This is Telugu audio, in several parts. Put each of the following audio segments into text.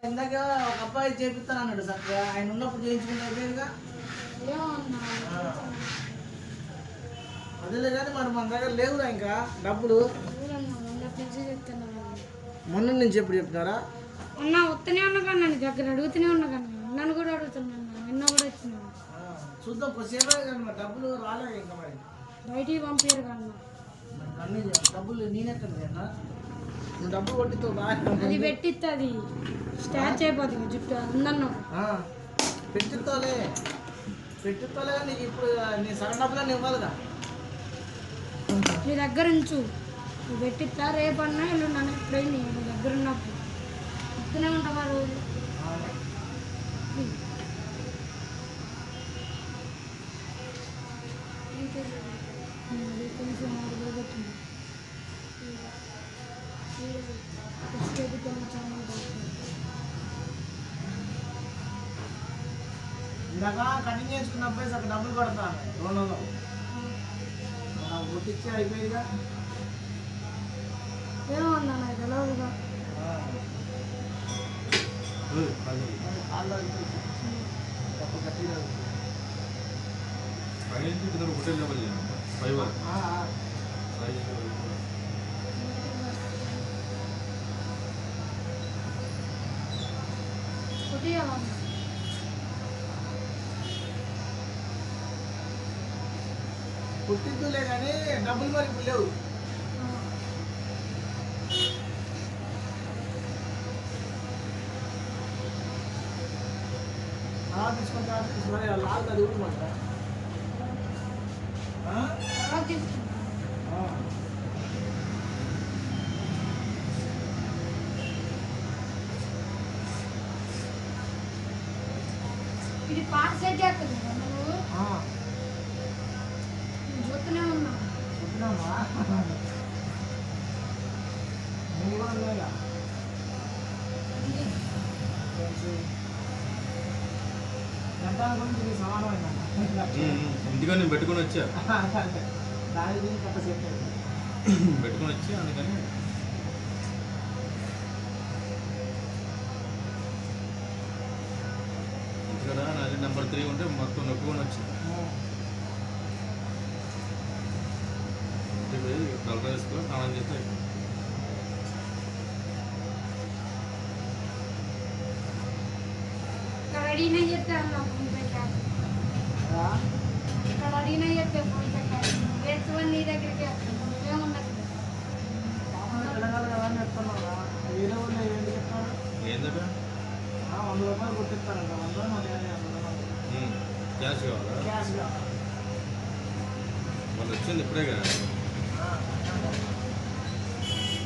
ఇందాక ఒక అబ్బాయి చేపిస్తాను అన్నాడు చక్కగా, ఆయన ఉన్నప్పుడు చేయించుకుంటే అయిపోయిందిగా. అదేలే కానీ మరి మన దగ్గర లేవుగా ఇంకా డబ్బులు. మొన్న నుంచి ఎప్పుడు చెప్తున్నారా? మొన్న వస్తూనే ఉన్నా కానీ నన్ను దగ్గర అడుగుతూనే ఉన్నా కానీ నన్ను కూడా అడుగుతున్నాను, నిన్న కూడా వచ్చినా. చూద్దాం కొద్దిసేపే కానీ మరి డబ్బులు రాలేదు ఇంకా. మరి బయటికి పంపారు కన్నా అన్నీ డబ్బులు నేనెక్కడ నువ్వు డబ్బులు కొట్టితో బాగా అది పెట్టిస్తుంది, స్టార్చ్ అయిపోతుంది జుట్టు అందన్నో పెట్టిస్తోలే కానీ నీకు ఇప్పుడు నీ సగం డబ్బులని ఇవ్వాలిగా. నీ దగ్గర ఉంచు, నువ్వు పెట్టిస్తా రేపన్నా ఎల్లుండన్నా ఎప్పుడైనా నీ దగ్గర ఉన్నప్పుడు ఇస్తూనే ఉంటావా రోజు. కొంచెం పెట్టింది ఇందాక కటింగ్ చేసుకున్నప్పుడు అక్కడ డబ్బులు కొడతాను 200 గుర్తిచ్చి అయిపోయిందిగా. ఏమన్నా నాకు తెలియదుగా. పుట్టిద్దులే కానీ డబ్బులు మరి ఇప్పుడు లేవు. తీసుకుంటా మరి లాల్ అది కూడా మాట ఇది పాట సెట్ చేస్తుంది నువ్వు చూస్తూనే ఉన్నా. ఇంటిగా నేను పెట్టుకొని వచ్చా దాని కట్ట సెట్ పెట్టుకొని వచ్చి అందుకని ఇక్కడ నాది నెంబర్ 3 ఉంటే మొత్తం నొప్పుకొని వచ్చింది. తలక వేసుకొని స్నానం చేస్తే అడిగినా చెప్తే ఫోన్ పెట్టాను, ఇక్కడ అడిగినా చెప్తే ఫోన్ పెట్టాను. వేసుకొని నీ దగ్గరికి ఏముండదు. ఏంటంటే 100 రూపాయలు కొట్టిస్తారంట. 100 క్యాష్ కావాలా? క్యాష్ వాళ్ళు వచ్చింది ఇప్పుడే కదా.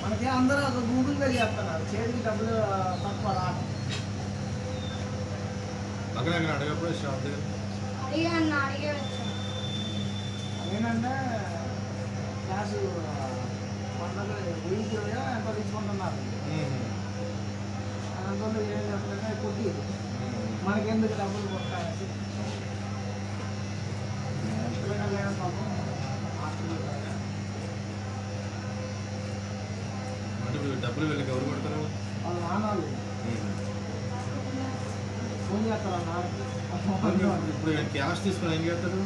మనకి అందరూ గూగుల్ పే చేస్తున్నారు, చేతికి డబ్బులు తక్కువ రావడం. అక్కడ అడగప్పుడు షాప్ దగ్గర అడిగే వచ్చా. ఏంటంటే క్యాష్ పండుగ వెయ్యి ఎంత తీసుకుంటున్నారు. అందులో ఏం చెప్పలేదు కొట్టి మనకెందుకు డబ్బులు కొట్టాలి. డబ్బులు వీళ్ళకి ఎవరు కొడతారు? వాళ్ళ నాన్నలు ఫోన్ చేస్తారా? ఇప్పుడు క్యాష్ తీసుకుని ఏం చేస్తారు?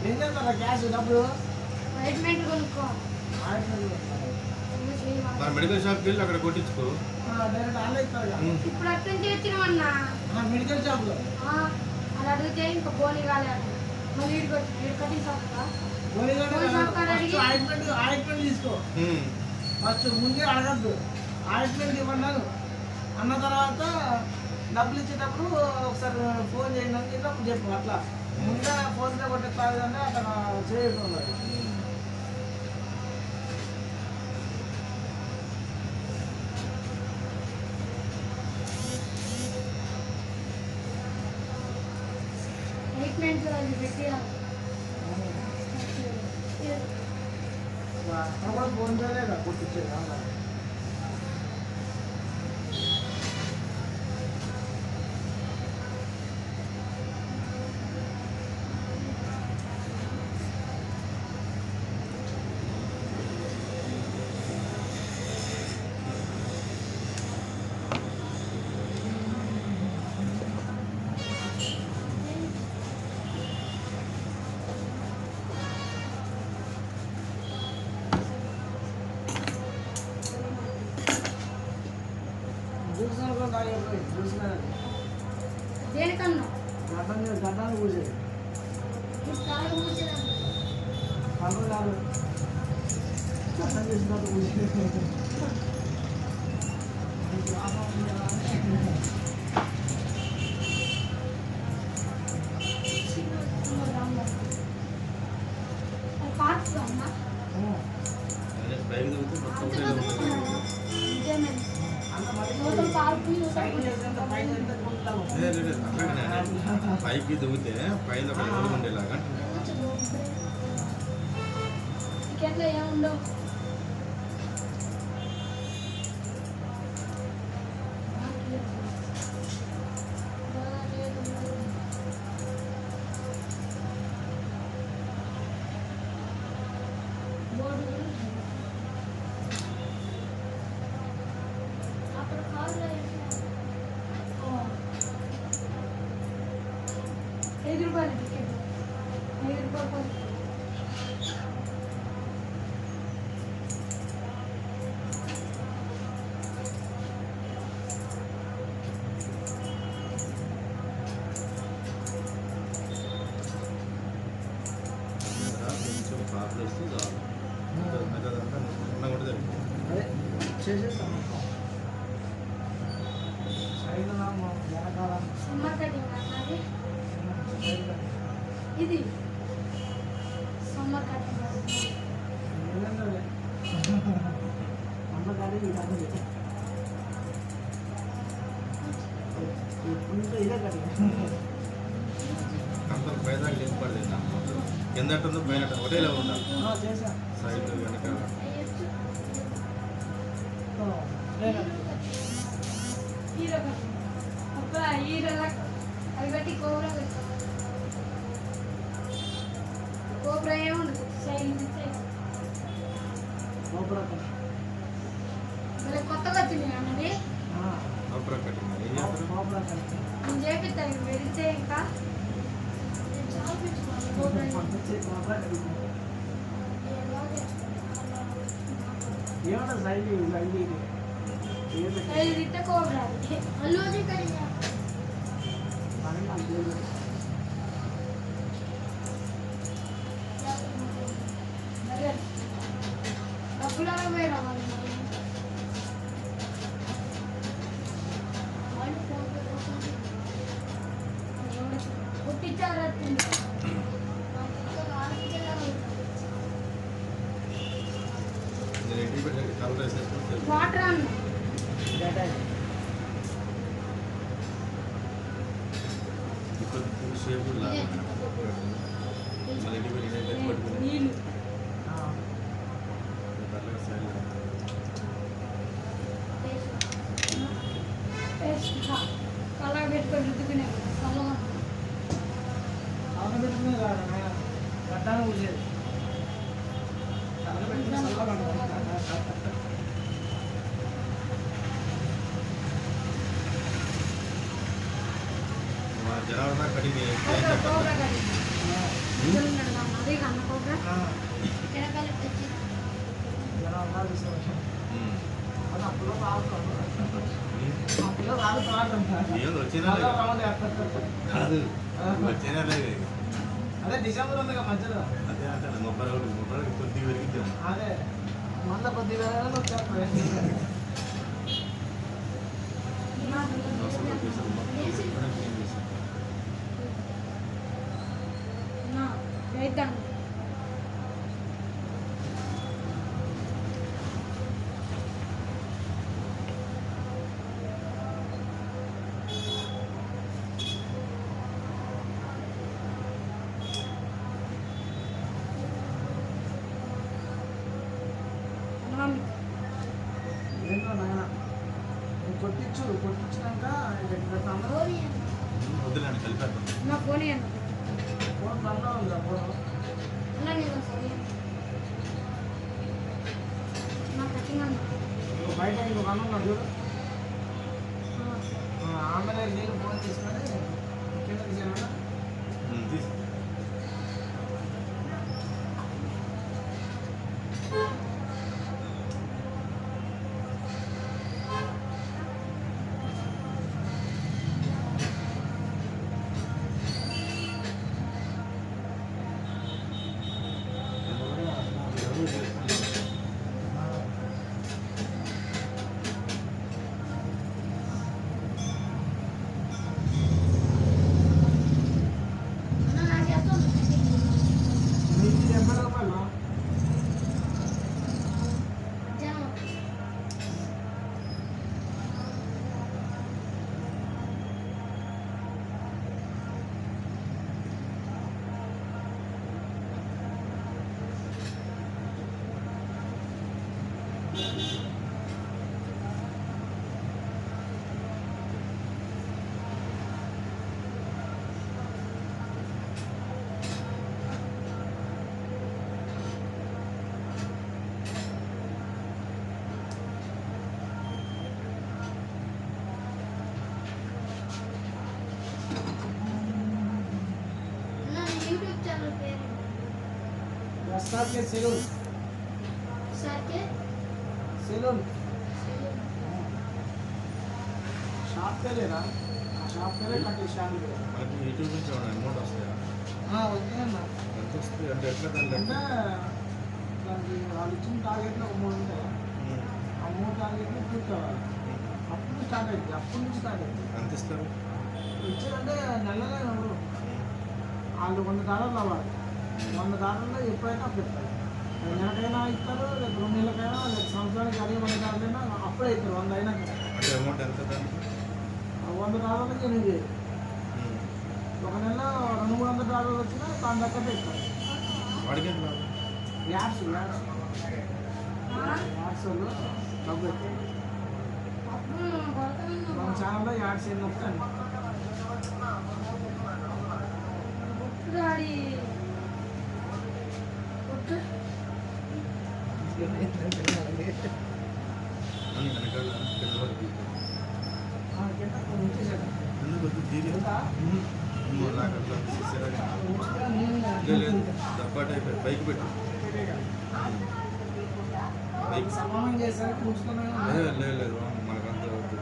ఏం చేస్తారా క్యాష్ డబ్బులు? మరి మెడికల్ షాప్కి వెళ్ళి అక్కడ కొట్టించుకో. డైరెక్ట్ ఆన్లైన్ ఇస్తారు. ఇప్పుడు అర్థం చేస్తున్నామన్నా మెడికల్ షాప్లో అది అడిగితే ఇంకా బోని కాలేదు. మళ్ళీ కటింగ్ ఆయింట్మెంట్ తీసుకో. ఫస్ట్ ముందే అడగద్దు, ఆయింట్మెంట్ ఇవ్వన్నాను అన్న తర్వాత డబ్బులు ఇచ్చేటప్పుడు ఒకసారి ఫోన్ చేయండి అని చెప్పి చెప్పు. అట్లా ముందే ఫోన్పే కొట్టిస్తారు అంటే అక్కడ చేయకుండా ఫోన్ పేనే కొట్టించేది. జ్యూస్ అనుకో తాగేపోయి జ్యూస్ కదా దేనికన్నా గడ్డాన్ని పూసేది కాలు మూసేదాన్ని పండుగ కాదు గడ్డం చేసినట్టు పూసేది పార్క్ అమ్మా బైక్ దిగితే మొత్తం ఒకటే ఉంటుంది. సైకిల్ చేసేంత పైన ఎంత కొంటాము లేదు అట్లాగే పైకి దిగితే పైన ఒక లెవెల్ ఉండేలాగా టికెట్లో ఏముండవు ₹5 టికెట్ ₹5 కొంచెం కాపులు వస్తే చాలు మిగతాదంతా చిన్నగా కూడా జరిగింది. అదే చేసేస్తాం సైకిల్ వెనకాల సమ్మర్ కటింగ్ అన్నది ఇది సమ్మర్ కటింగ్ అమ్మ కానీ ఇది ఇదే కట్టి అంత పైన లింక్ పడలేదు కింద ఉందో పైన ఒకటే లెవెల్ ఉండాలి చేసా సైడ్ వెనకాల హీరో కటింగ్ ఒక హీరో అది బట్టి కోబ్రా కోబ్రా ఏముండదు సైడ్ మరి కొత్తగా వచ్చింది అన్నది లోపల కటింగ్ ఏం చేస్తారు నేను చేపిస్తాను వెళ్తే ఇంకా నేను చాలా పెంచుకోవాలి కోబ్రా ఏమన్నా సైకిల్ సైడ్ ఇట్ట కోబ్రా అల్లు అది కడిగా డబ్బులు అలా పోయి రావాలి పుట్టించారు నేను ఇంటికి పెట్టి కలర్ వేసేసుకుంటే వాటర్ అన్న ఇప్పుడు షేప్ లాగా మళ్ళీ ఇంటికి పెట్టి పట్టుకుని నీళ్ళు కలర్ సైడ్ కలర్ పెట్టుకొని రుద్దుకునే చల్లగా అవన పెట్టుకునే కాదు గడ్డాన్ని పూసేది జనాభా కటింగ్ కోబ్రా అదే కన్న కోబ్రా వెనకాల వచ్చి అది అప్పుడు అప్పుడు రాదు ఏం వచ్చినా కాదు వచ్చినా లేదు అదే డిసెంబర్ ఉంది మధ్యలో అదే అంటాను 30 కొద్దిగా పెరిగించాను అదే మళ్ళీ కొద్దిగా వచ్చేప్పుడు రైతాంగం ఏంటో నాయన కొట్టించినాక అందరూ వద్దులేండి కలిపేద్దాం నా ఫోన్ అన్న ఫోన్ బండ్లో ఉంది ఆ ఫోన్ అన్న నేను సరే నా కటింగ్ అన్న బయట ఇంకో పని ఉన్నాడు చూడు ఆమె నేను ఫోన్ తీసుకొని కింద తీసాను తీసు उसका సెలూన్ సార్కే సెలూన్ షాప్ పేరేరా ఆ షాప్ పేరే కట్టేసాను మనకి యూట్యూబ్ నుంచి ఏమైనా అమౌంట్ వస్తాయా? వచ్చాయన్నా ఎంత వస్తుంది అంటే ఎట్లా దాని అంటే లెక్క? దానికి వాళ్ళు ఇచ్చిన టార్గెట్లో ఒక 3 ఉంటాయి ఆ 3 టార్గెట్లు పూర్తి అవ్వాలి అప్పుడు స్టార్ట్ అవుతుంది అప్పటి నుంచి స్టార్ట్ అవుతుంది ఎంత ఇస్తారు? ఇచ్చారంటే నెలలే ఎవరు వాళ్ళు $100 అవ్వాలి $100 ఎప్పుడైనా అప్పుడు ఇస్తారు నెలకైనా ఇస్తారు లేక 2 నెలలకైనా లేక సంవత్సరానికి అదే $100 అప్పుడే ఇస్తారు 100 అయినాక అంటే అమౌంట్ ఎంత దానికి? $100 ఎనిమిది ఒక నెల $200-300 వచ్చినా దాని తగ్గట్టే ఇస్తారు వాడికి ఎంత లాభం? యాడ్స్ వాళ్ళు డబ్బు ఇస్తారు అప్పుడు కొడతాను మన ఛానల్లో యాడ్స్ ఎన్ని వస్తాయి డాడీ కొట్టు అని వెనకాల కింద వరకు కింద ఉంచేసాడు ఎందుకు వద్దు తీరి ఎంత? నాకు అట్లా అనిపిస్తుంది. ఉంచితే నేను లేదు డబ్బా టైప్ బైక్ పెట్టు బైక్ సమానం చేసరికి ఉంచుతున్నాను లేదు లేదు మనకు అంత వద్దు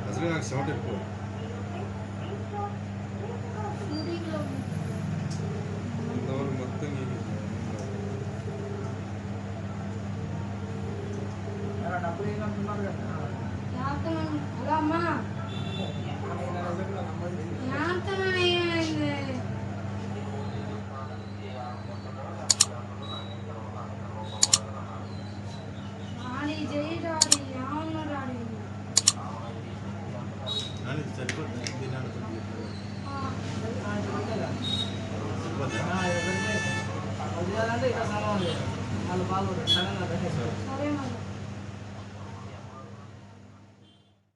అసలు నాకు షార్ట్ ఎక్కువ షూటింగ్లో ఇంతవరకు మొత్తం డబ్బులు ఏంటంటున్నారు కదా యాతనం అలా అమ్మా యాతనం అయ్యింది డాడీ జై డాడీ అవును డాడీ కానీ ఇది సరిపోతుంది తినాలి వదిలేయాలంటే ఇక సమానం లేదు వాళ్ళు బాగుంటుంది సడన్గా సరే మరి